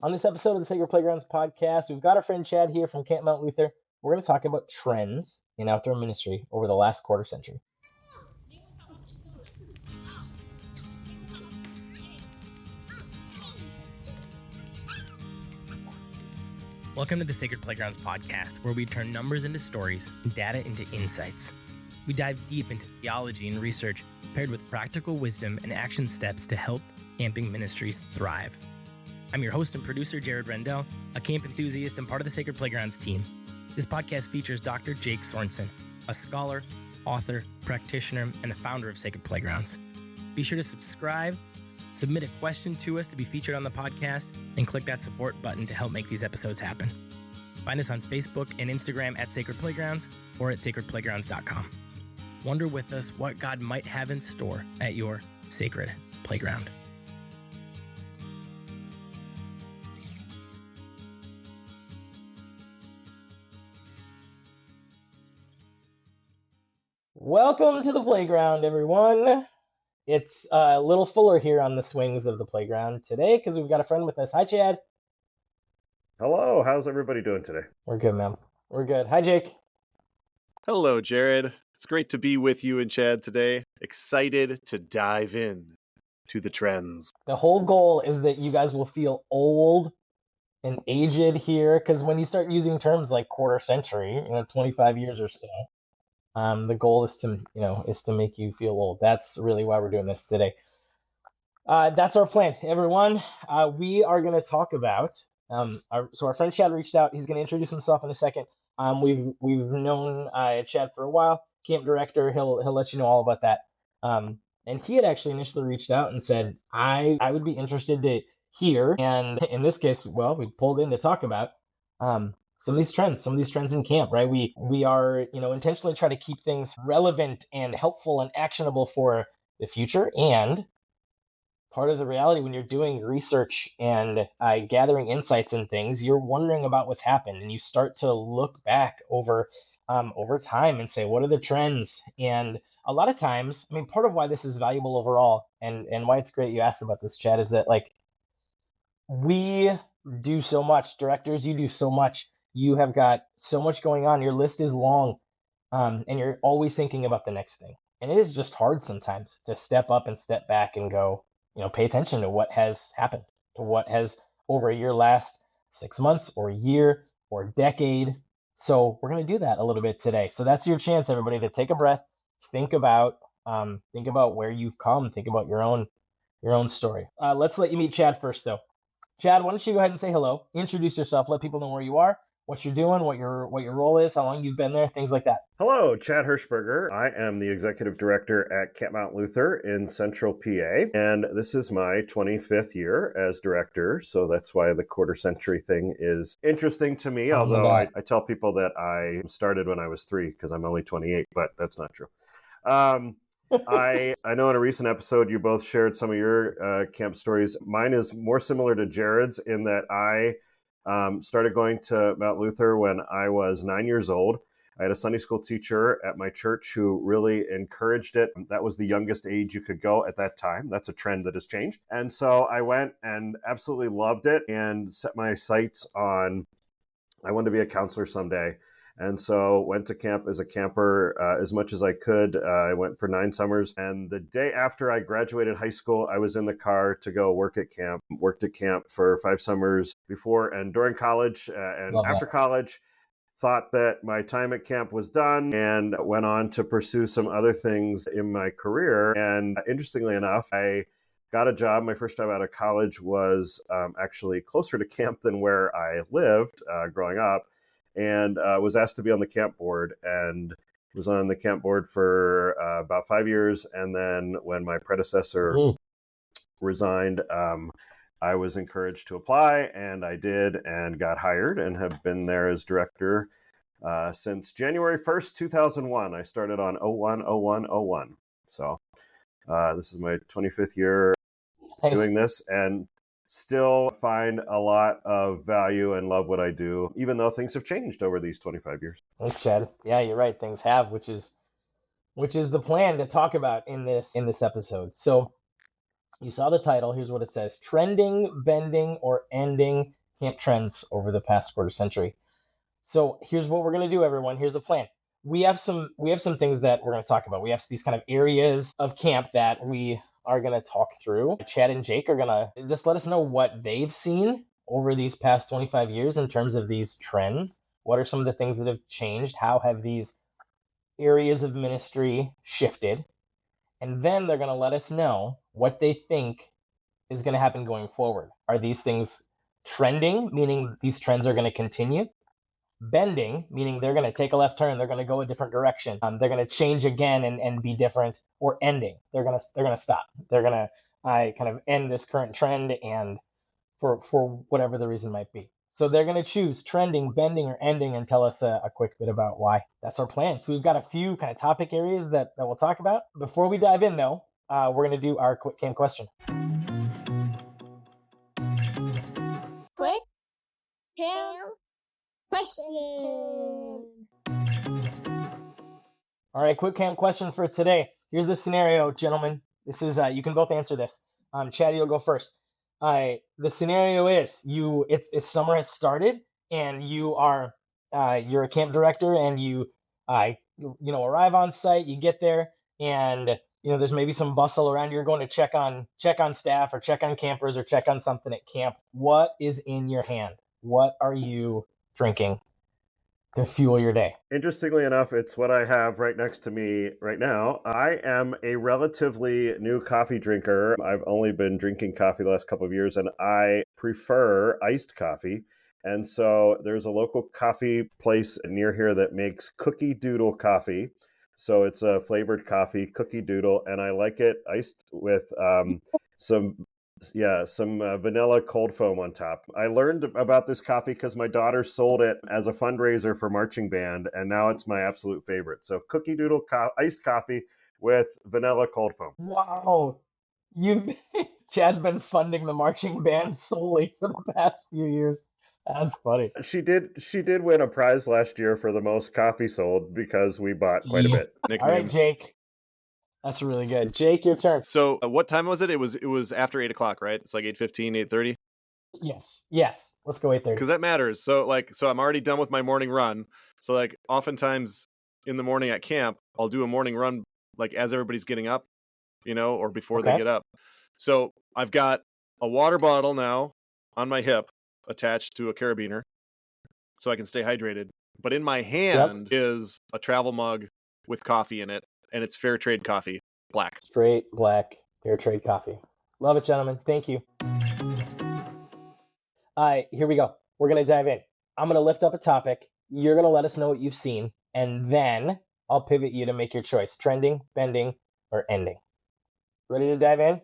On this episode of the Sacred Playgrounds podcast, we've got our friend Chad here from Camp Mount Luther. We're going to talk about trends in outdoor ministry over the last quarter century. Welcome to the Sacred Playgrounds podcast, where we turn numbers into stories and data into insights. We dive deep into theology and research, paired with practical wisdom and action steps to help camping ministries thrive. I'm your host and producer, Jared Rendell, a camp enthusiast and part of the Sacred Playgrounds team. This podcast features Dr. Jake Sorensen, a scholar, author, practitioner, and the founder of Sacred Playgrounds. Be sure to subscribe, submit a question to us to be featured on the podcast, and click that support button to help make these episodes happen. Find us on Facebook and Instagram at Sacred Playgrounds or at sacredplaygrounds.com. Wonder with us what God might have in store at your sacred playground. Welcome to the playground, everyone. It's a little fuller here on the swings of the playground today because we've got a friend with us. Hi, Chad. Hello, how's everybody doing today? We're good, man. We're good. Hi, Jake. Hello, Jared. It's great to be with you and Chad today. Excited to dive in to the trends. The whole goal is that you guys will feel old and aged here because when you start using terms like quarter century, 25 years or so, the goal is to make you feel old. That's really why we're doing this today. That's our plan, everyone. We are going to talk about. Our friend Chad reached out. He's going to introduce himself in a second. We've known Chad for a while. Camp director. He'll let you know all about that. And he had actually initially reached out and said, I would be interested to hear. And in this case, well, we pulled in to talk about some of these trends in camp, right? We are, intentionally try to keep things relevant and helpful and actionable for the future. And part of the reality when you're doing research and gathering insights and things, you're wondering about what's happened, and you start to look back over time and say, what are the trends? And a lot of times, part of why this is valuable overall and why it's great you asked about this, Chad, is that we do so much. Directors, you do so much. You have got so much going on. Your list is long, and you're always thinking about the next thing. And it is just hard sometimes to step up and step back and go, pay attention to what has happened, to what has over a year last 6 months or a year or a decade. So we're going to do that a little bit today. So that's your chance, everybody, to take a breath, think about where you've come, think about your own story. Let's let you meet Chad first, though. Chad, why don't you go ahead and say hello, introduce yourself, let people know where you are, what you're doing, what your role is, how long you've been there, things like that. Hello, Chad Hershberger. I am the executive director at Camp Mount Luther in Central PA, and this is my 25th year as director, so that's why the quarter century thing is interesting to me, although I tell people that I started when I was 3 because I'm only 28, but that's not true. I know in a recent episode you both shared some of your camp stories. Mine is more similar to Jared's in that I started going to Mount Luther when I was 9 years old. I had a Sunday school teacher at my church who really encouraged it. That was the youngest age you could go at that time. That's a trend that has changed. And so I went and absolutely loved it and set my sights on, I wanted to be a counselor someday. And so went to camp as a camper as much as I could. I went for 9 summers. And the day after I graduated high school, I was in the car to go work at camp. Worked at camp for 5 summers before and during college and after college. Thought that my time at camp was done and went on to pursue some other things in my career. And interestingly enough, I got a job. My first job out of college was actually closer to camp than where I lived growing up. And was asked to be on the camp board and was on the camp board for about 5 years. And then when my predecessor resigned, I was encouraged to apply, and I did and got hired and have been there as director since January 1st, 2001. I started on 01/01/01. So this is my 25th year doing this, and still find a lot of value and love what I do, even though things have changed over these 25 years. Thanks, Chad. Yeah, you're right. Things have, which is the plan to talk about in this episode. So You saw the title. Here's what it says: Trending, Bending, or Ending Camp Trends Over the Past Quarter Century. So here's what we're gonna do, everyone. Here's the plan. We have some things that we're gonna talk about. We have these kind of areas of camp that we are gonna talk through. Chad and Jake are gonna just let us know what they've seen over these past 25 years in terms of these trends. What are some of the things that have changed? How have these areas of ministry shifted? And then they're gonna let us know what they think is gonna happen going forward. Are these things trending, meaning these trends are gonna continue? Bending, meaning they're going to take a left turn, they're going to go a different direction, they're going to change again and be different. Or ending, they're going to stop, they're going to kind of end this current trend, and for whatever the reason might be. So they're going to choose trending, bending, or ending, and tell us a quick bit about why. That's our plan. So we've got a few kind of topic areas that we'll talk about. Before we dive in, though, we're going to do our quick camp question. Quick Camp Question. All right, quick camp question for today. Here's the scenario, gentlemen. This is you can both answer this. Chad, you'll go first. The scenario is it's summer has started, and you're a camp director, and arrive on site. You get there, and there's maybe some bustle around. You're going to check on staff, or check on campers, or check on something at camp. What is in your hand? What are you drinking to fuel your day? Interestingly enough, it's what I have right next to me right now. I am a relatively new coffee drinker. I've only been drinking coffee the last couple of years, and I prefer iced coffee. And so there's a local coffee place near here that makes Cookie Doodle coffee. So it's a flavored coffee, Cookie Doodle, and I like it iced with some vanilla cold foam on top. I learned about this coffee because my daughter sold it as a fundraiser for marching band, and now it's my absolute favorite. So Cookie Doodle iced coffee with vanilla cold foam. Wow. You Chad's been funding the marching band solely for the past few years. That's funny. She did win a prize last year for the most coffee sold because we bought quite a Yeah. bit. All right, Jake. That's really good. Jake, your turn. So what time was it? It was after 8 o'clock, right? It's like 8:15, 8:30. Yes. Let's go 8:30. Because that matters. So I'm already done with my morning run. So like oftentimes in the morning at camp, I'll do a morning run like as everybody's getting up, or before they Okay. get up. So I've got a water bottle now on my hip attached to a carabiner so I can stay hydrated. But in my hand is a travel mug with coffee in it, and it's fair trade coffee, black. Straight black fair trade coffee. Love it, gentlemen. Thank you. All right, here we go. We're going to dive in. I'm going to lift up a topic. You're going to let us know what you've seen, and then I'll pivot you to make your choice: trending, bending, or ending. Ready to dive in?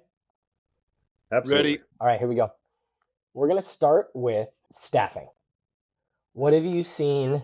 Absolutely. Ready. All right, here we go. We're going to start with staffing. What have you seen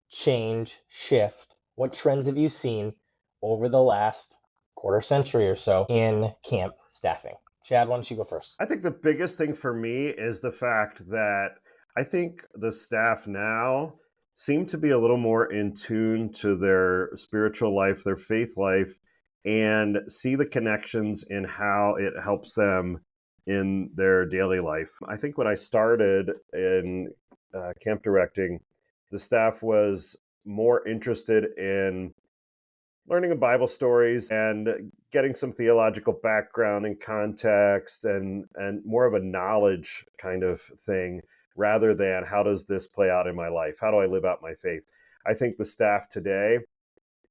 change, shift? What trends have you seen over the last quarter century or so in camp staffing? Chad, why don't you go first? I think the biggest thing for me is the fact that I think the staff now seem to be a little more in tune to their spiritual life, their faith life, and see the connections in how it helps them in their daily life. I think when I started in camp directing, the staff was more interested in learning of Bible stories and getting some theological background and context and more of a knowledge kind of thing rather than how does this play out in my life? How do I live out my faith? I think the staff today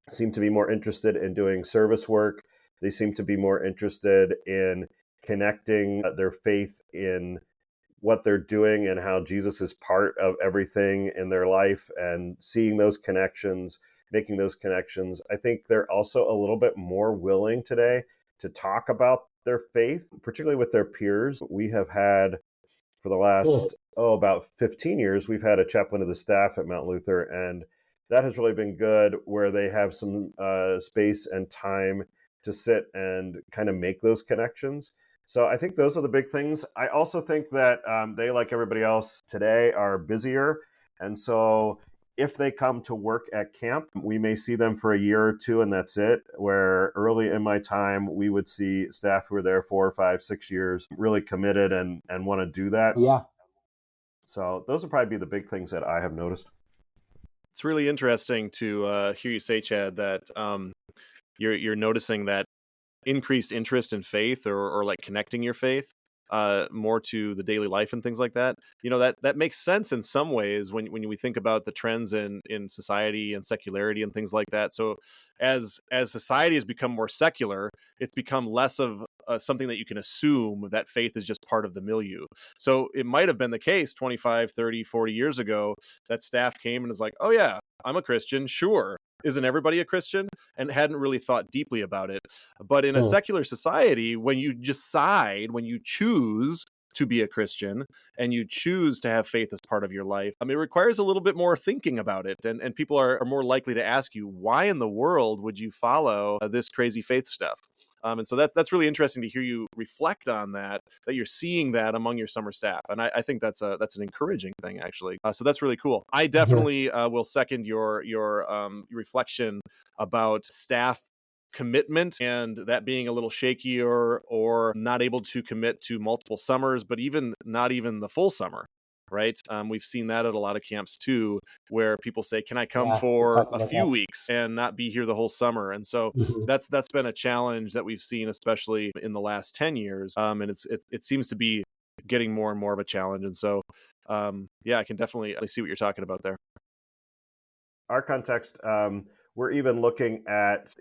seem to be more interested in doing service work. They seem to be more interested in connecting their faith in what they're doing and how Jesus is part of everything in their life and seeing those connections, making those connections. I think they're also a little bit more willing today to talk about their faith, particularly with their peers. We have had, for the last, about 15 years, we've had a chaplain of the staff at Mount Luther, and that has really been good, where they have some space and time to sit and kind of make those connections. So I think those are the big things. I also think that they, like everybody else today, are busier. And so if they come to work at camp, we may see them for a year or two and that's it. Where early in my time, we would see staff who were there 4, 5, 6 years, really committed and want to do that. Yeah. So those would probably be the big things that I have noticed. It's really interesting to hear you say, Chad, that you're noticing that increased interest in faith or like connecting your faith more to the daily life and things like that. That makes sense in some ways when we think about the trends in society and secularity and things like that. So as society has become more secular, it's become less of something that you can assume that faith is just part of the milieu. So it might have been the case 25, 30, 40 years ago that staff came and was like, oh yeah, I'm a Christian. Sure. Isn't everybody a Christian? And hadn't really thought deeply about it. But in a secular society, when you choose to be a Christian and you choose to have faith as part of your life, it requires a little bit more thinking about it. And people are more likely to ask you, why in the world would you follow this crazy faith stuff? And so that's really interesting to hear you reflect on that you're seeing that among your summer staff. And I think that's an encouraging thing, actually. So that's really cool. I definitely will second your reflection about staff commitment and that being a little shaky or not able to commit to multiple summers, but not even the full summer. Right. We've seen that at a lot of camps too, where people say, can I come for a few weeks and not be here the whole summer? And so that's been a challenge that we've seen, especially in the last 10 years. And it seems to be getting more and more of a challenge. And so, I can definitely see what you're talking about there. Our context, we're even looking at,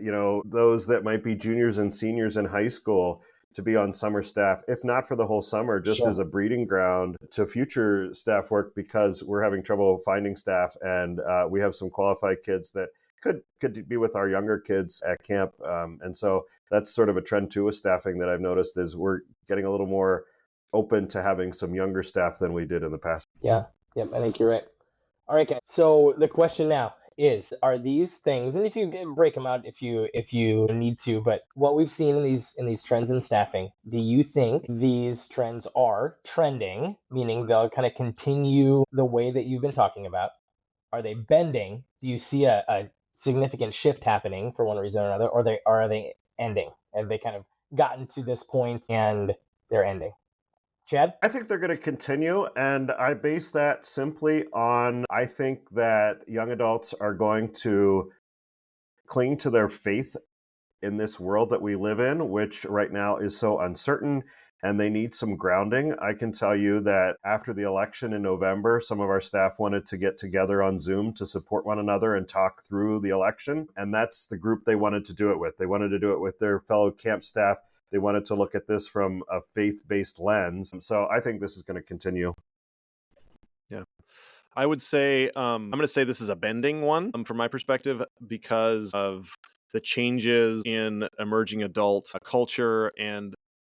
those that might be juniors and seniors in high school to be on summer staff, if not for the whole summer, just as a breeding ground to future staff work, because we're having trouble finding staff. And we have some qualified kids that could be with our younger kids at camp. And so that's sort of a trend too with staffing that I've noticed is we're getting a little more open to having some younger staff than we did in the past. Yeah. Yep. I think you're right. All right, guys. So the question now is, are these things, and if you break them out if you need to, but what we've seen in these trends in staffing, do you think these trends are trending, meaning they'll kind of continue the way that you've been talking about? Are they bending? Do you see a significant shift happening for one reason or another, or are they ending? Have they kind of gotten to this point and they're ending? Chad? I think they're going to continue, and I base that simply on, I think that young adults are going to cling to their faith in this world that we live in, which right now is so uncertain, and they need some grounding. I can tell you that after the election in November, some of our staff wanted to get together on Zoom to support one another and talk through the election, and that's the group they wanted to do it with. They wanted to do it with their fellow camp staff. They wanted to look at this from a faith-based lens. So I think this is going to continue. Yeah. I would say, I'm going to say this is a bending one from my perspective because of the changes in emerging adult culture, and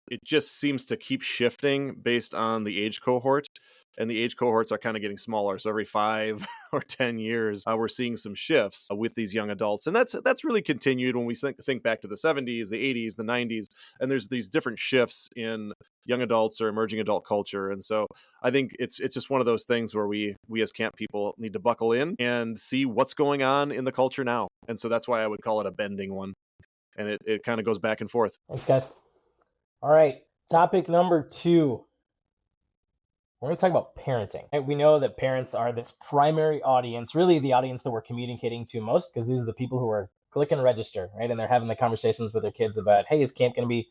it just seems to keep shifting based on the age cohort. And the age cohorts are kind of getting smaller. So every 5 or 10 years, we're seeing some shifts with these young adults. And that's really continued when we think back to the 70s, the 80s, the 90s. And there's these different shifts in young adults or emerging adult culture. And so I think it's just one of those things where we as camp people need to buckle in and see what's going on in the culture now. And so that's why I would call it a bending one. And it kind of goes back and forth. Thanks, guys. All right. Topic number 2. We're going to talk about parenting. We know that parents are this primary audience, really the audience that we're communicating to most, because these are the people who are clicking register, right? And they're having the conversations with their kids about, hey, is camp going to be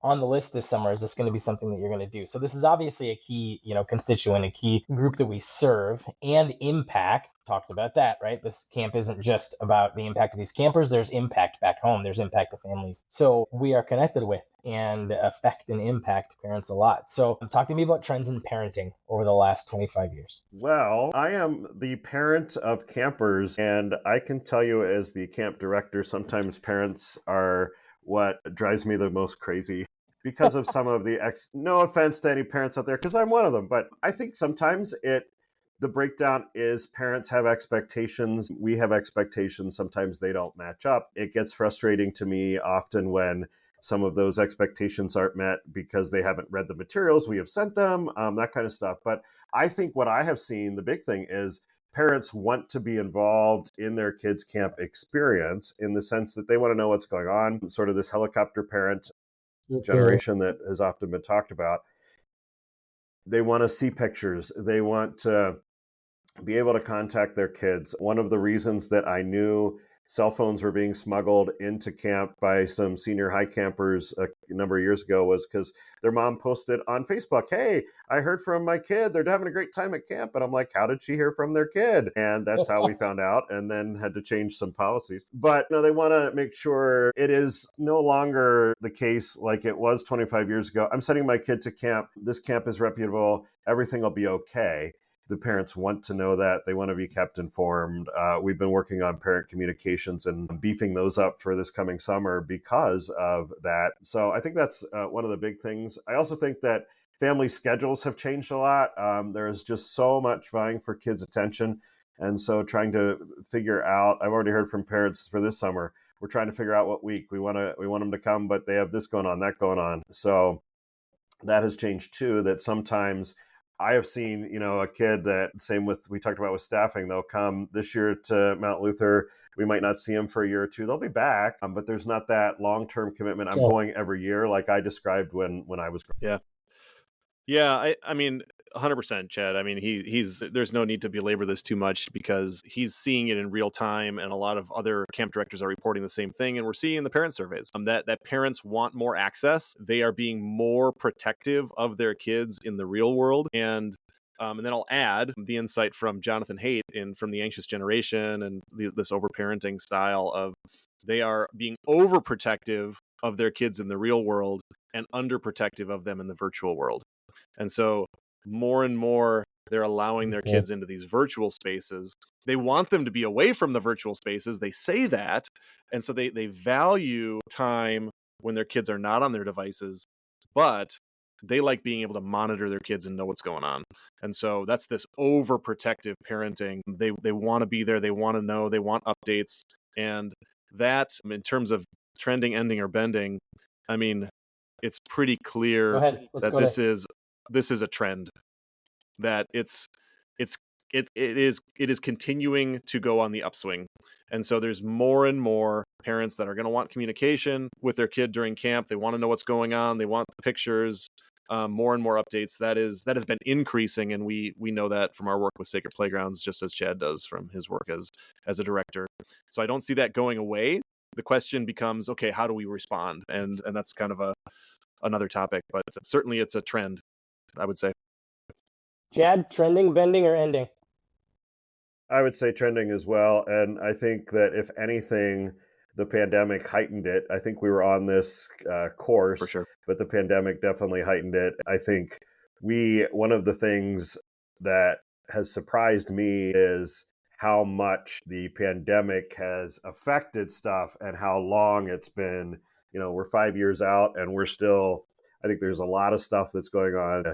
on the list this summer? Is this going to be something that you're going to do? So this is obviously a key, constituent, a key group that we serve and impact. Talked about that, right? This camp isn't just about the impact of these campers. There's impact back home. There's impact to families. So we are connected with and affect and impact parents a lot. So talk to me about trends in parenting over the last 25 years. Well, I am the parent of campers, and I can tell you as the camp director, sometimes parents are what drives me the most crazy because of some of the no offense to any parents out there, because I'm one of them, but I think sometimes the breakdown is parents have expectations. We have expectations. Sometimes they don't match up. It gets frustrating to me often when some of those expectations aren't met because they haven't read the materials we have sent them, that kind of stuff. But I think what I have seen, the big thing is parents want to be involved in their kids' camp experience in the sense that they want to know what's going on, sort of this helicopter parent generation that has often been talked about. They want to see pictures. They want to be able to contact their kids. One of the reasons that I knew cell phones were being smuggled into camp by some senior high campers a number of years ago was because their mom posted on Facebook, "Hey, I heard from my kid. They're having a great time at camp." And I'm like, how did she hear from their kid? And that's how we found out, and then had to change some policies. But they want to make sure it is no longer the case like it was 25 years ago. I'm sending my kid to camp. This camp is reputable. Everything will be okay. The parents want to know that. They want to be kept informed. We've been working on parent communications and beefing those up for this coming summer because of that. So I think that's one of the big things. I also think that family schedules have changed a lot. There is just so much vying for kids' attention. And so trying to figure out, I've already heard from parents for this summer, we're trying to figure out what week we want them to come, but they have this going on, that going on. So that has changed too, that sometimes I have seen, a kid that, same with, we talked about with staffing, they'll come this year to Mount Luther. We might not see them for a year or two. They'll be back, but there's not that long-term commitment. I'm going every year, like I described when I was growing. Yeah. Yeah, I mean, 100%, Chad. I mean, he's there's no need to belabor this too much because he's seeing it in real time, and a lot of other camp directors are reporting the same thing, and we're seeing in the parent surveys that parents want more access. They are being more protective of their kids in the real world, and then I'll add the insight from Jonathan Haidt from The Anxious Generation and this overparenting style of they are being overprotective of their kids in the real world and underprotective of them in the virtual world. And so more and more, they're allowing their kids into these virtual spaces. They want them to be away from the virtual spaces. They say that. And so they value time when their kids are not on their devices, but they like being able to monitor their kids and know what's going on. And so that's this overprotective parenting. They want to be there. They want to know. They want updates. And that, in terms of trending, ending, or bending, I mean, it's pretty clear that this is a trend, that it is continuing to go on the upswing. And so there's more and more parents that are going to want communication with their kid during camp. They want to know what's going on. They want the pictures, more and more updates. That has been increasing, and we know that from our work with Sacred Playgrounds, just as Chad does from his work as a director. So I don't see that going away. The question becomes, okay, how do we respond? And that's kind of another topic, but certainly it's a trend, I would say. Chad, trending, bending, or ending? I would say trending as well. And I think that if anything, the pandemic heightened it. I think we were on this course, For sure, but the pandemic definitely heightened it. I think one of the things that has surprised me is how much the pandemic has affected stuff and how long it's been. We're 5 years out and we're still, I think there's a lot of stuff that's going on,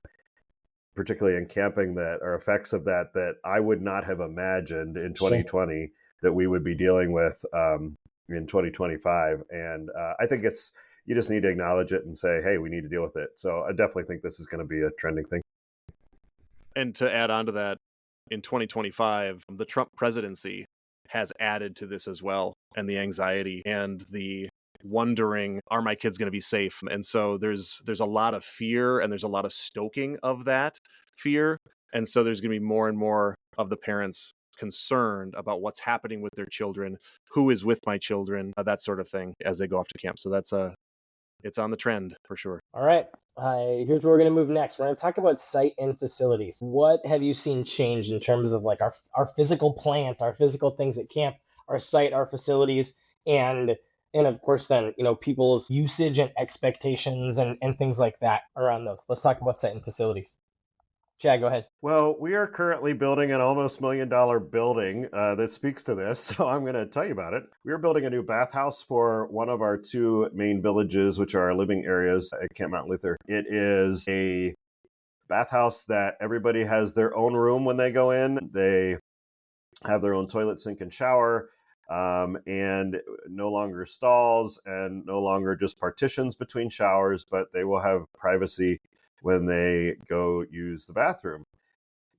particularly in camping, that are effects of that I would not have imagined in 2020 that we would be dealing with in 2025. And I think you just need to acknowledge it and say, hey, we need to deal with it. So I definitely think this is going to be a trending thing. And to add on to that, in 2025, the Trump presidency has added to this as well, and the anxiety and the wondering, are my kids going to be safe? And so there's a lot of fear, and there's a lot of stoking of that fear. And so there's going to be more and more of the parents concerned about what's happening with their children, who is with my children, that sort of thing, as they go off to camp. So it's on the trend for sure. All right. Here's where we're going to move next. We're going to talk about site and facilities. What have you seen change in terms of like our physical plant, our physical things at camp, our site, our facilities, and of course then, people's usage and expectations and things like that around those. Let's talk about site and facilities. Chad, go ahead. Well, we are currently building an almost $1 million building that speaks to this, so I'm going to tell you about it. We are building a new bathhouse for one of our two main villages, which are our living areas at Camp Mount Luther. It is a bathhouse that everybody has their own room when they go in. They have their own toilet, sink, and shower, and no longer stalls and no longer just partitions between showers, but they will have privacy when they go use the bathroom.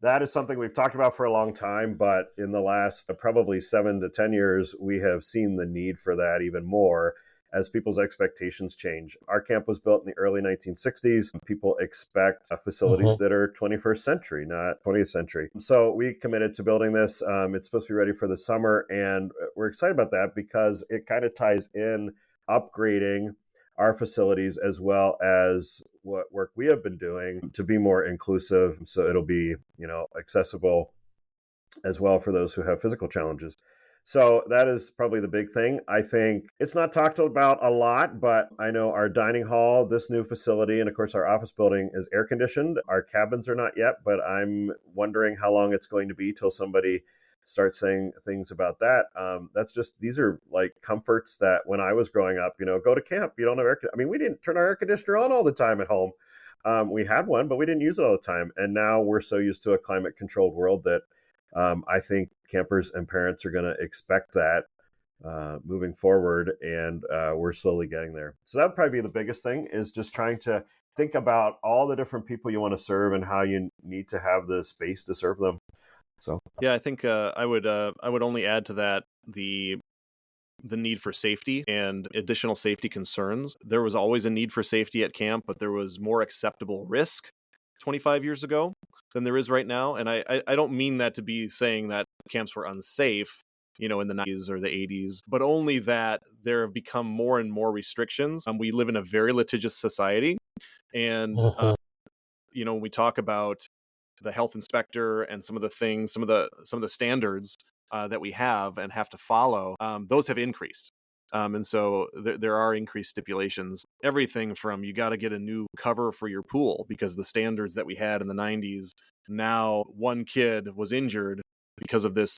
that is something we've talked about for a long time, but in the last probably 7 to 10 years, we have seen the need for that even more as people's expectations change. Our camp was built in the early 1960s. People expect facilities that are 21st century, not 20th century. So we committed to building this. It's supposed to be ready for the summer, and we're excited about that because it kind of ties in upgrading our facilities as well as what work we have been doing to be more inclusive. So it'll be, accessible as well for those who have physical challenges. So that is probably the big thing. I think it's not talked about a lot, but I know our dining hall, this new facility, and of course our office building is air conditioned. Our cabins are not yet, but I'm wondering how long it's going to be till somebody starts saying things about that. These are like comforts that when I was growing up, go to camp, you don't have we didn't turn our air conditioner on all the time at home. We had one, but we didn't use it all the time. And now we're so used to a climate controlled world that I think campers and parents are going to expect that moving forward, and we're slowly getting there. So that would probably be the biggest thing, is just trying to think about all the different people you want to serve and how you need to have the space to serve them. So yeah, I think I would only add to that the need for safety and additional safety concerns. There was always a need for safety at camp, but there was more acceptable risk 25 years ago than there is right now. And I don't mean that to be saying that camps were unsafe, in the 90s or the 80s, but only that there have become more and more restrictions. We live in a very litigious society. And, when we talk about the health inspector and some of the things, some of the standards that we have and have to follow, those have increased. And so there are increased stipulations, everything from you got to get a new cover for your pool because the standards that we had in the 90s, now one kid was injured because of this,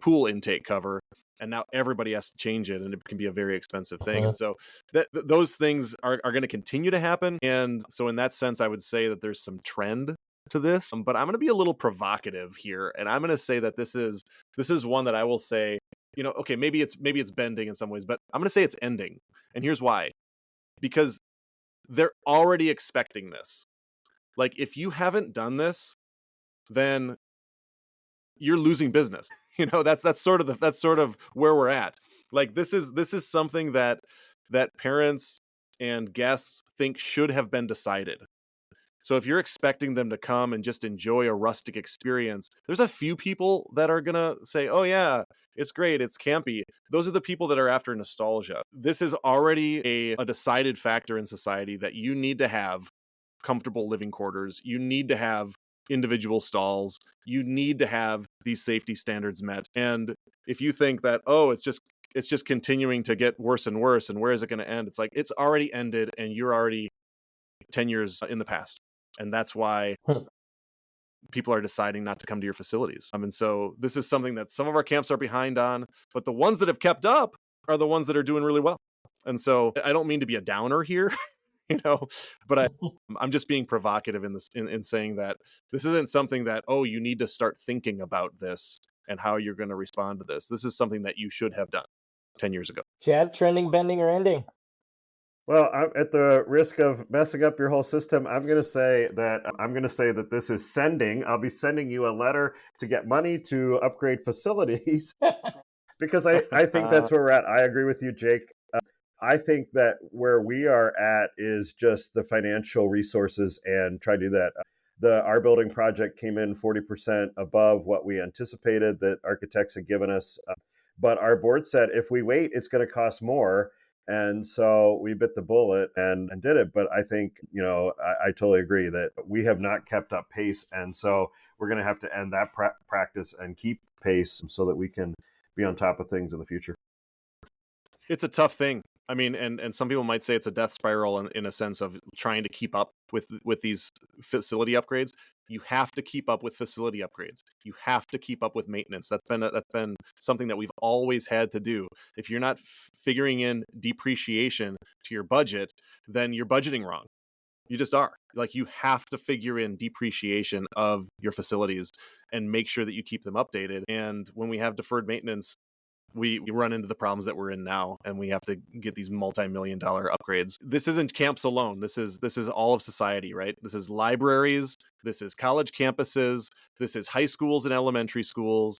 pool intake cover. And now everybody has to change it, and it can be a very expensive thing. And so those things are going to continue to happen. And so in that sense, I would say that there's some trend to this, but I'm going to be a little provocative here. And I'm going to say that this is one that I will say, okay, maybe it's bending in some ways, but I'm going to say it's ending. And here's why. Because they're already expecting this. Like, if you haven't done this, then you're losing business. That's sort of where we're at. Like, this is something that parents and guests think should have been decided. So if you're expecting them to come and just enjoy a rustic experience, there's a few people that are going to say, oh yeah, it's great, it's campy. Those are the people that are after nostalgia. This is already a decided factor in society that you need to have comfortable living quarters. You need to have individual stalls. You need to have these safety standards met. And if you think that, oh, it's just continuing to get worse and worse, and where is it going to end? It's like, it's already ended, and you're already 10 years in the past. And that's why people are deciding not to come to your facilities. And so this is something that some of our camps are behind on, but the ones that have kept up are the ones that are doing really well. And so I don't mean to be a downer here, but I'm just being provocative in saying that this isn't something that, oh, you need to start thinking about this and how you're going to respond to this. This is something that you should have done 10 years ago. Chad, trending, bending, or ending? Well, at the risk of messing up your whole system, I'm going to say that this is sending. I'll be sending you a letter to get money to upgrade facilities because I think that's where we're at. I agree with you, Jake. I think that where we are at is just the financial resources and try to do that. Our building project came in 40% above what we anticipated that architects had given us. But our board said, if we wait, it's going to cost more. And so we bit the bullet and did it. But I think, I totally agree that we have not kept up pace. And so we're going to have to end that practice and keep pace so that we can be on top of things in the future. It's a tough thing. I mean, and some people might say it's a death spiral in a sense of trying to keep up with these facility upgrades. You have to keep up with facility upgrades. You have to keep up with maintenance. That's been something that we've always had to do. If you're not figuring in depreciation to your budget, then you're budgeting wrong. You just are. Like, you have to figure in depreciation of your facilities and make sure that you keep them updated. And when we have deferred maintenance, we run into the problems that we're in now, and we have to get these multi-million-dollar upgrades. This isn't camps alone. This is all of society, right? This is libraries, this is college campuses, this is high schools and elementary schools.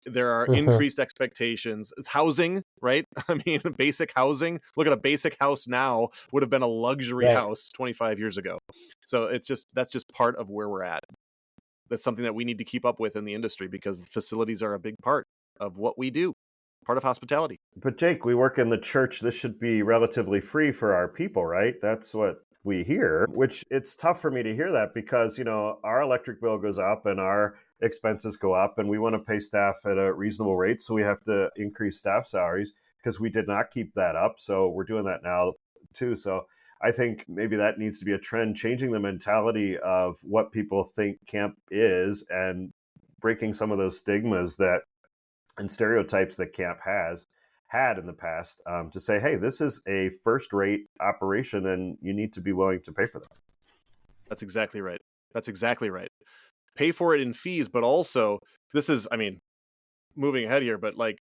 There are increased expectations. It's housing, right? I mean, basic housing. Look at a basic house now would have been a luxury Right. house 25 years ago. So that's just part of where we're at. That's something that we need to keep up with in the industry, because facilities are a big part of what we do, part of hospitality. But Jake, we work in the church. This should be relatively free for our people, right? That's what we hear, which it's tough for me to hear that because, our electric bill goes up and our expenses go up and we want to pay staff at a reasonable rate. So we have to increase staff salaries because we did not keep that up. So we're doing that now too. So I think maybe that needs to be a trend, changing the mentality of what people think camp is and breaking some of those stigmas and stereotypes that camp had in the past, to say, hey, this is a first-rate operation and you need to be willing to pay for that. That's exactly right. Pay for it in fees, but also this is, moving ahead here, but like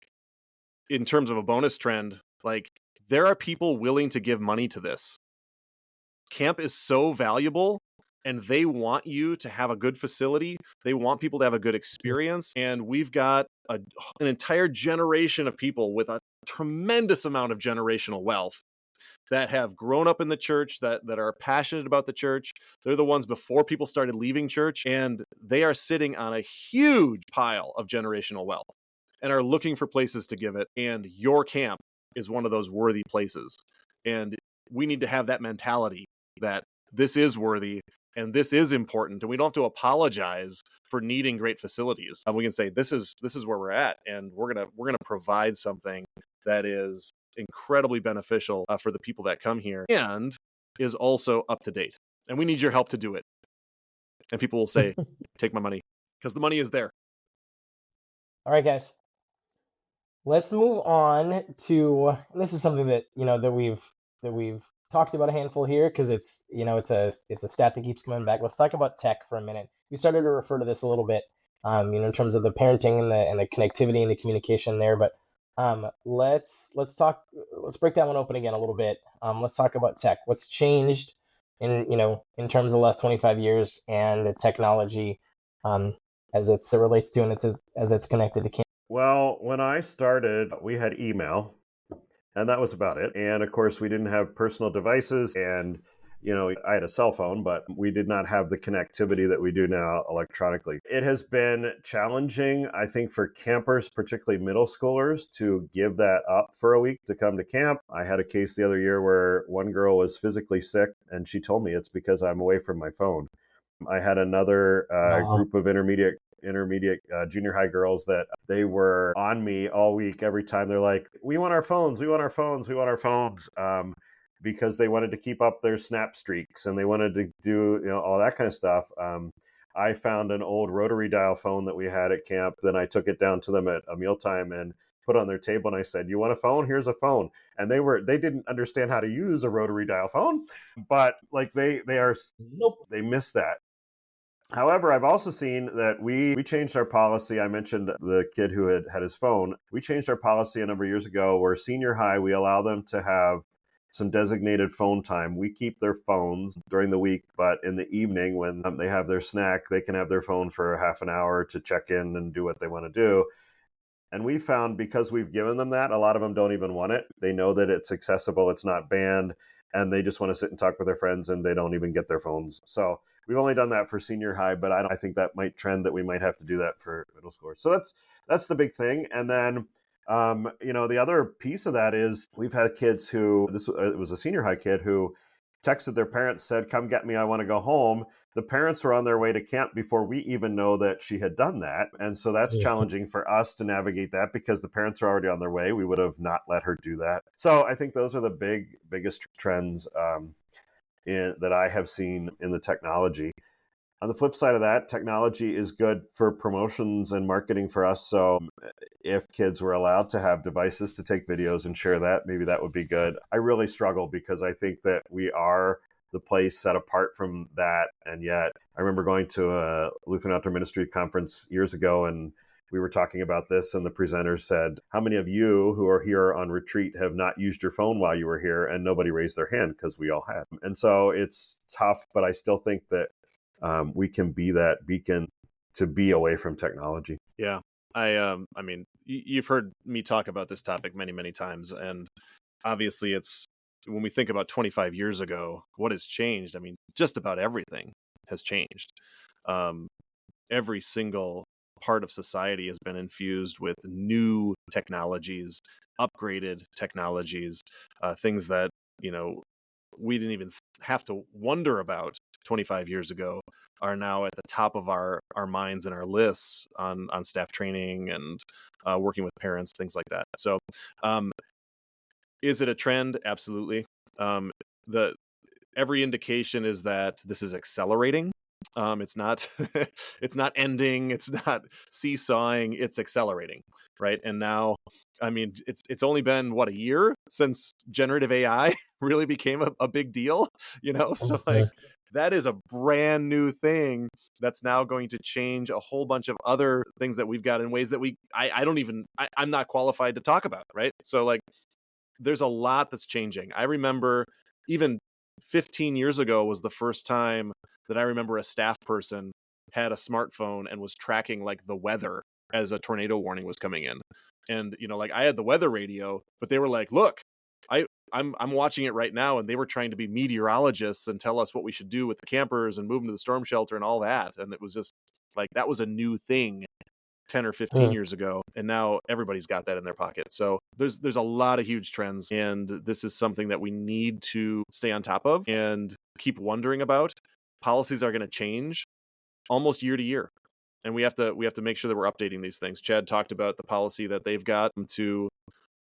in terms of a bonus trend, like there are people willing to give money to this. Camp is so valuable, and they want you to have a good facility. They want people to have a good experience. And we've got an entire generation of people with a tremendous amount of generational wealth that have grown up in the church, that are passionate about the church. They're the ones before people started leaving church, and they are sitting on a huge pile of generational wealth and are looking for places to give it. And your camp is one of those worthy places. And we need to have that mentality that this is worthy and this is important, and we don't have to apologize for needing great facilities. We can say this is where we're at, and we're gonna provide something that is incredibly beneficial for the people that come here and is also up to date. And we need your help to do it. And people will say, "Take my money," because the money is there. All right, guys. Let's move on to, this is something that we've talked about a handful here because it's a stat that keeps coming back. Let's talk about tech for a minute. We started to refer to this a little bit, in terms of the parenting and the connectivity and the communication there. But let's break that one open again a little bit. Let's talk about tech. What's changed in terms of the last 25 years and the technology, as it relates to and as it's connected to. Well, when I started, we had email, and that was about it. And of course, we didn't have personal devices, and I had a cell phone, but we did not have the connectivity that we do now electronically. It has been challenging, I think, for campers, particularly middle schoolers, to give that up for a week to come to camp. I had a case the other year where one girl was physically sick, and she told me it's because I'm away from my phone. I had another group of intermediate junior high girls that they were on me all week. Every time they're like, we want our phones, because they wanted to keep up their snap streaks and they wanted to do all that kind of stuff. I found an old rotary dial phone that we had at camp. Then I took it down to them at a mealtime and put it on their table, and I said, you want a phone? Here's a phone. And they didn't understand how to use a rotary dial phone, but like they missed that. However, I've also seen that we changed our policy. I mentioned the kid who had his phone. We changed our policy a number of years ago where senior high, we allow them to have some designated phone time. We keep their phones during the week, but in the evening when they have their snack, they can have their phone for a half an hour to check in and do what they want to do. And we found, because we've given them that, a lot of them don't even want it. They know that it's accessible, it's not banned, and they just want to sit and talk with their friends, and they don't even get their phones. So we've only done that for senior high, but I think that might trend that we might have to do that for middle schoolers. So that's the big thing. And then, the other piece of that is we've had kids who, it was a senior high kid who texted their parents, said, come get me, I want to go home. The parents were on their way to camp before we even know that she had done that. And so that's challenging for us to navigate that because the parents are already on their way. We would have not let her do that. So I think those are the biggest trends that I have seen in the technology. On the flip side of that, technology is good for promotions and marketing for us. So if kids were allowed to have devices to take videos and share that, maybe that would be good. I really struggle because I think that we are the place set apart from that. And yet I remember going to a Lutheran Outdoor Ministry conference years ago, and we were talking about this and the presenter said, how many of you who are here on retreat have not used your phone while you were here? And nobody raised their hand because we all had. And so it's tough, but I still think that we can be that beacon to be away from technology. Yeah. I mean, you've heard me talk about this topic many, many times. And obviously it's, when we think about 25 years ago, what has changed? I mean, just about everything has changed. Every single part of society has been infused with new technologies, upgraded technologies, things that, we didn't even have to wonder about 25 years ago are now at the top of our minds and our lists on staff training and working with parents, things like that. So is it a trend? Absolutely. Every indication is that this is accelerating. It's not it's not ending, it's not seesawing, it's accelerating, right? And now, I mean, it's only been a year since generative AI really became a big deal, so like that is a brand new thing that's now going to change a whole bunch of other things that we've got in ways that I'm not qualified to talk about, right? So like there's a lot that's changing. I remember even 15 years ago was the first time that I remember a staff person had a smartphone and was tracking like the weather as a tornado warning was coming in. And, like I had the weather radio, but they were like, look, I'm watching it right now. And they were trying to be meteorologists and tell us what we should do with the campers and move them to the storm shelter and all that. And it was just like, that was a new thing 10 or 15 years ago. And now everybody's got that in their pocket. So there's a lot of huge trends. And this is something that we need to stay on top of and keep wondering about. Policies are going to change almost year to year. And we have to make sure that we're updating these things. Chad talked about the policy that they've got to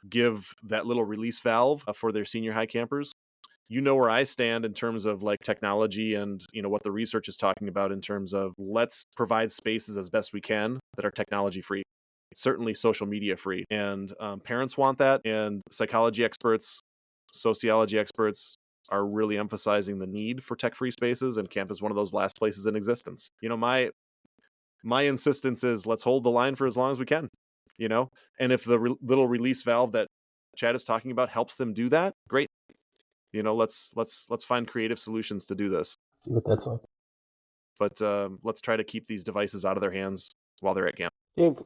give that little release valve for their senior high campers. Where I stand in terms of like technology and what the research is talking about in terms of let's provide spaces as best we can that are technology free, certainly social media free. And parents want that, and psychology experts, sociology experts are really emphasizing the need for tech free spaces, and camp is one of those last places in existence. My insistence is let's hold the line for as long as we can, and if the little release valve that Chad is talking about helps them do that, great. Let's find creative solutions to do this. That's like. But let's try to keep these devices out of their hands while they're at camp.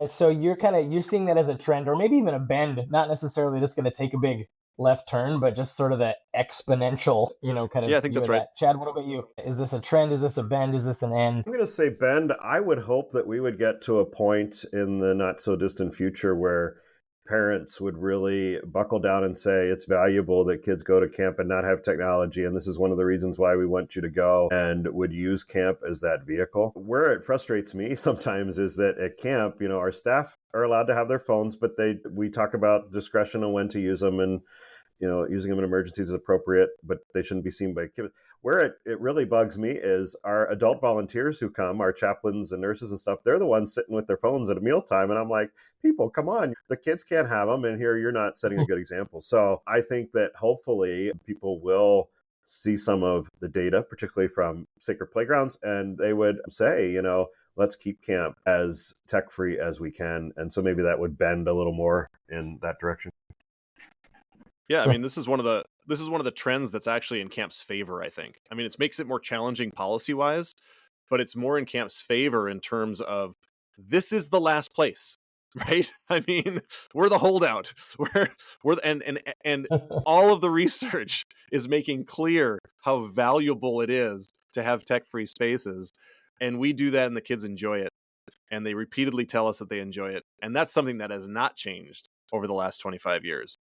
So you're seeing that as a trend, or maybe even a bend, not necessarily just going to take a big left turn, but just sort of that exponential, kind of. Yeah, I think that's right. Chad, what about you? Is this a trend? Is this a bend? Is this an end? I'm going to say bend. I would hope that we would get to a point in the not so distant future where parents would really buckle down and say it's valuable that kids go to camp and not have technology, and this is one of the reasons why we want you to go, and would use camp as that vehicle. Where it frustrates me sometimes is that at camp, our staff are allowed to have their phones, but we talk about discretion on when to use them, and using them in emergencies is appropriate, but they shouldn't be seen by kids. Where it really bugs me is our adult volunteers who come, our chaplains and nurses and stuff, they're the ones sitting with their phones at a mealtime. And I'm like, people, come on, the kids can't have them. And here you're not setting a good example. So I think that hopefully people will see some of the data, particularly from Sacred Playgrounds, and they would say, let's keep camp as tech-free as we can. And so maybe that would bend a little more in that direction. Yeah, I mean, this is one of the trends that's actually in camp's favor, I think. I mean, it makes it more challenging policy-wise, but it's more in camp's favor in terms of this is the last place, right? I mean, we're the holdout. And all of the research is making clear how valuable it is to have tech-free spaces, and we do that and the kids enjoy it. And they repeatedly tell us that they enjoy it. And that's something that has not changed over the last 25 years.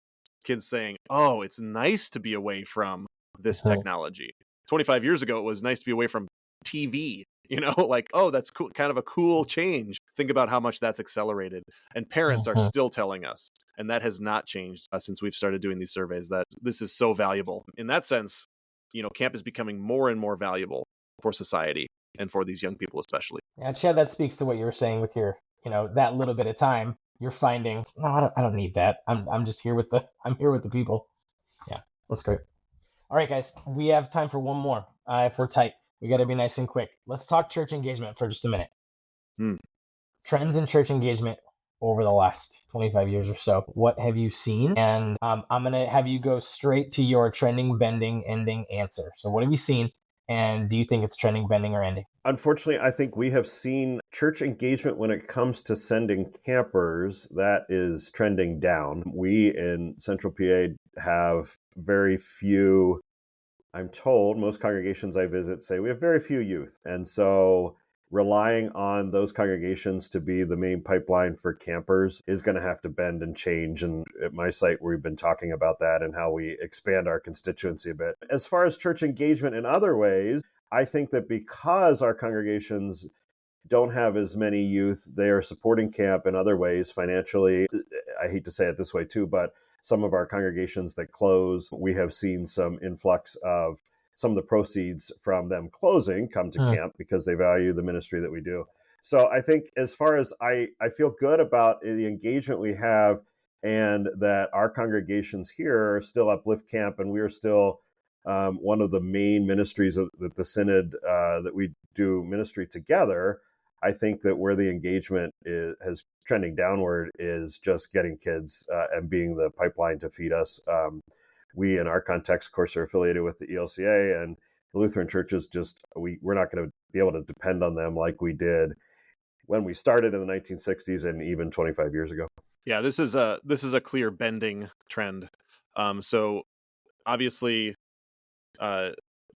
Kids saying, oh, it's nice to be away from this technology. 25 years ago, it was nice to be away from TV, like, oh, that's cool, kind of a cool change. Think about how much that's accelerated. And parents are still telling us, and that has not changed since we've started doing these surveys, that this is so valuable. In that sense, camp is becoming more and more valuable for society and for these young people especially. Yeah, Chad, that speaks to what you were saying with your, that little bit of time. You're finding, no, I don't need that. I'm just here with the people. Yeah, that's great. All right, guys, we have time for one more. If we're tight, we got to be nice and quick. Let's talk church engagement for just a minute. Trends in church engagement over the last 25 years or so. What have you seen? And I'm going to have you go straight to your trending, bending, ending answer. So what have you seen? And do you think it's trending, bending, or ending? Unfortunately, I think we have seen church engagement when it comes to sending campers that is trending down. We in Central PA have very few, I'm told, most congregations I visit say we have very few youth. And so relying on those congregations to be the main pipeline for campers is going to have to bend and change. And at my site, we've been talking about that and how we expand our constituency a bit. As far as church engagement in other ways, I think that because our congregations don't have as many youth, they are supporting camp in other ways financially. I hate to say it this way too, but some of our congregations that close, we have seen some influx of some of the proceeds from them closing come to camp because they value the ministry that we do. So I think as far as I feel good about the engagement we have, and that our congregations here still uplift camp, and we are still one of the main ministries of the synod that we do ministry together. I think that where the engagement has trending downward is just getting kids and being the pipeline to feed us. We, in our context, of course, are affiliated with the ELCA, and the Lutheran churches we're not going to be able to depend on them like we did when we started in the 1960s and even 25 years ago. Yeah, this is a clear bending trend. So obviously,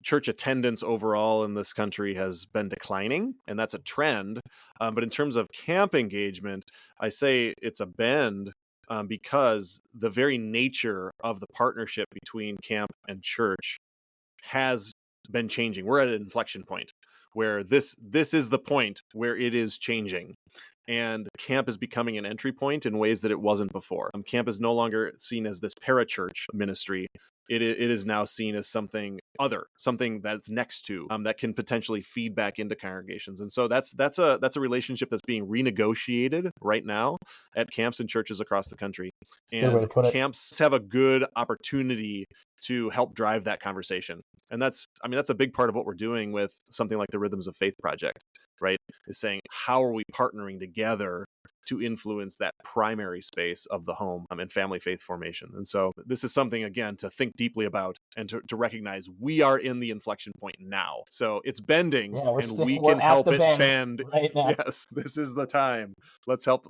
church attendance overall in this country has been declining, and that's a trend. But in terms of camp engagement, I say it's a bend because the very nature of the partnership between camp and church has been changing. We're at an inflection point where this is the point where it is changing. And camp is becoming an entry point in ways that it wasn't before. Camp is no longer seen as this parachurch ministry. It is now seen as something other, something that's next to, that can potentially feed back into congregations. And so that's a relationship that's being renegotiated right now at camps and churches across the country. And camps have a good opportunity to help drive that conversation. And that's a big part of what we're doing with something like the Rhythms of Faith project, right? Is saying, how are we partnering together to influence that primary space of the home and family faith formation? And so this is something, again, to think deeply about and to recognize we are in the inflection point now. So it's bending, and we can help it bend right now. Yes, this is the time. Let's help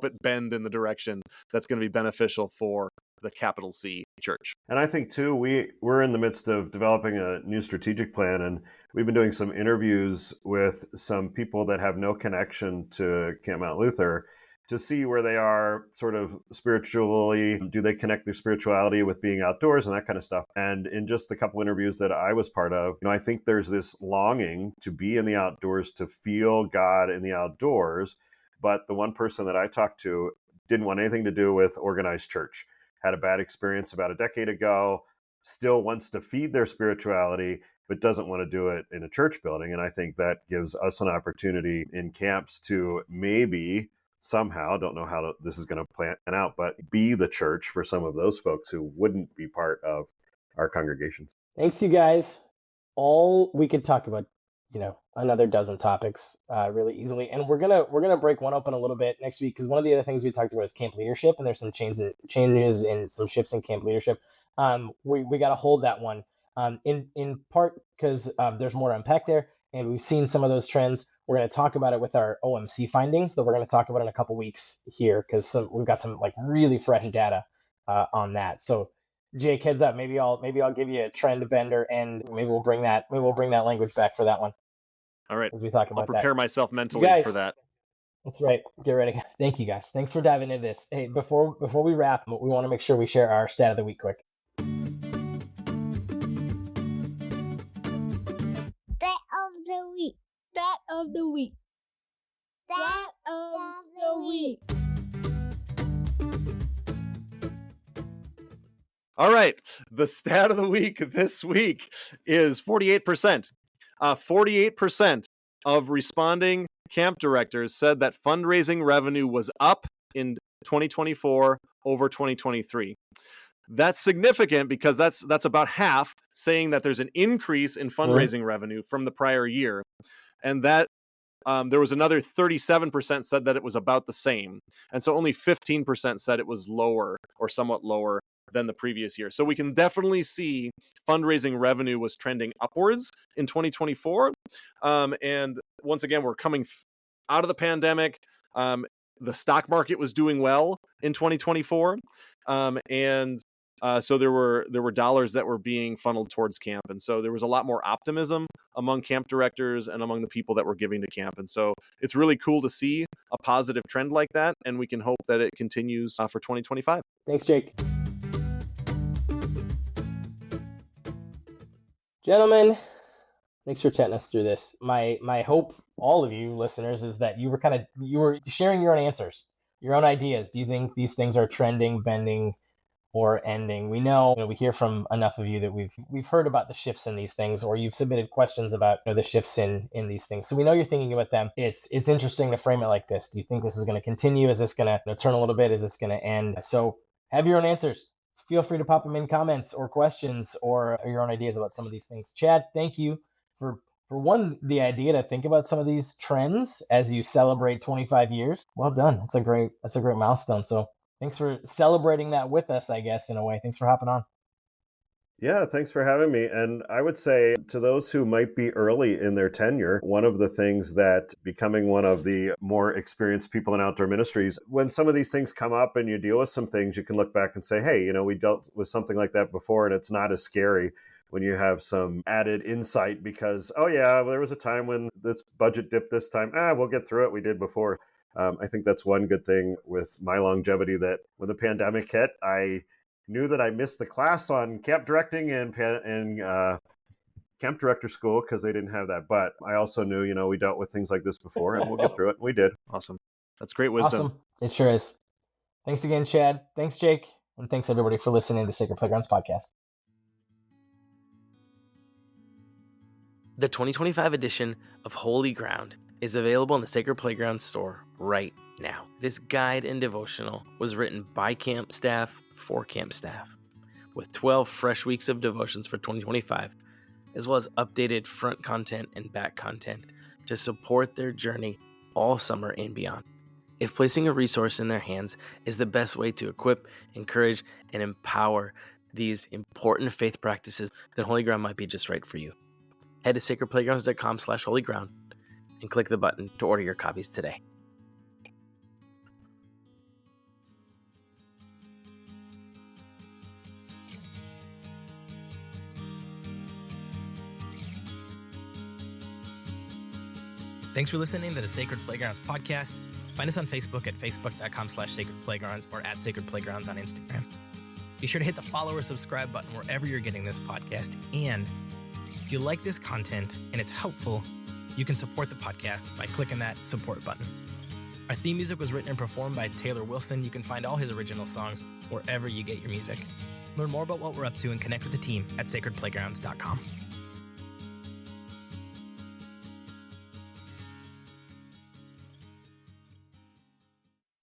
it bend in the direction that's going to be beneficial for the capital C church. And I think too, we're in the midst of developing a new strategic plan, and we've been doing some interviews with some people that have no connection to Camp Mount Luther to see where they are sort of spiritually. Do they connect their spirituality with being outdoors and that kind of stuff? And in just the couple interviews that I was part of, I think there's this longing to be in the outdoors, to feel God in the outdoors. But the one person that I talked to didn't want anything to do with organized church, had a bad experience about a decade ago, still wants to feed their spirituality, but doesn't want to do it in a church building. And I think that gives us an opportunity in camps to maybe somehow, don't know how this is going to plan out, but be the church for some of those folks who wouldn't be part of our congregations. Thanks, you guys. We could talk about, another dozen topics really easily, and we're gonna break one open a little bit next week, because one of the other things we talked about is camp leadership, and there's some changes and some shifts in camp leadership. We got to hold that one in part because there's more to unpack there, and we've seen some of those trends. We're going to talk about it with our OMC findings that we're going to talk about in a couple weeks here, because we've got some like really fresh data on that. So Jake, heads up, maybe I'll give you a trend bender, and maybe we'll bring that language back for that one. All right. As we talk about I'll prepare myself mentally for that. That's right. Get ready. Thank you, guys. Thanks for diving into this. Hey, before we wrap, we want to make sure we share our stat of the week quick. Stat of the week. Stat of the week. Stat of the week. All right. The stat of the week this week is 48%. 48% of responding camp directors said that fundraising revenue was up in 2024 over 2023. That's significant because that's about half saying that there's an increase in fundraising revenue from the prior year. And that there was another 37% said that it was about the same. And so only 15% said it was lower or somewhat lower than the previous year. So we can definitely see fundraising revenue was trending upwards in 2024. And once again, we're coming out of the pandemic. The stock market was doing well in 2024. So there were dollars that were being funneled towards camp. And so there was a lot more optimism among camp directors and among the people that were giving to camp. And so it's really cool to see a positive trend like that. And we can hope that it continues for 2025. Thanks, Jake. Gentlemen, thanks for chatting us through this. My hope, all of you listeners, is that you were sharing your own answers, your own ideas. Do you think these things are trending, bending, or ending? We know, we hear from enough of you that we've heard about the shifts in these things, or you've submitted questions about the shifts in these things. So we know you're thinking about them. It's interesting to frame it like this. Do you think this is going to continue? Is this going to turn a little bit? Is this going to end? So have your own answers. Feel free to pop them in comments or questions or your own ideas about some of these things. Chad, thank you for the idea to think about some of these trends as you celebrate 25 years. Well done. That's a great milestone. So thanks for celebrating that with us, I guess, in a way. Thanks for hopping on. Yeah, thanks for having me. And I would say to those who might be early in their tenure, one of the things that becoming one of the more experienced people in outdoor ministries, when some of these things come up and you deal with some things, you can look back and say, hey, we dealt with something like that before, and it's not as scary when you have some added insight because, oh yeah, well, there was a time when this budget dipped this time. We'll get through it. We did before. I think that's one good thing with my longevity, that when the pandemic hit, I knew that I missed the class on camp directing and camp director school because they didn't have that. But I also knew, we dealt with things like this before and we'll get through it. We did. Awesome. That's great wisdom. Awesome. It sure is. Thanks again, Chad. Thanks, Jake. And thanks, everybody, for listening to Sacred Playgrounds podcast. The 2025 edition of Holy Ground is available in the Sacred Playground store right now. This guide and devotional was written by camp staff for camp staff, with 12 fresh weeks of devotions for 2025, as well as updated front content and back content to support their journey all summer and beyond. If placing a resource in their hands is the best way to equip, encourage, and empower these important faith practices, then Holy Ground might be just right for you. Head to sacredplaygrounds.com/holyground and click the button to order your copies today. Thanks for listening to the Sacred Playgrounds podcast. Find us on Facebook at facebook.com/sacredplaygrounds or at Sacred Playgrounds on Instagram. Be sure to hit the follow or subscribe button wherever you're getting this podcast. And if you like this content and it's helpful, you can support the podcast by clicking that support button. Our theme music was written and performed by Taylor Wilson. You can find all his original songs wherever you get your music. Learn more about what we're up to and connect with the team at sacredplaygrounds.com.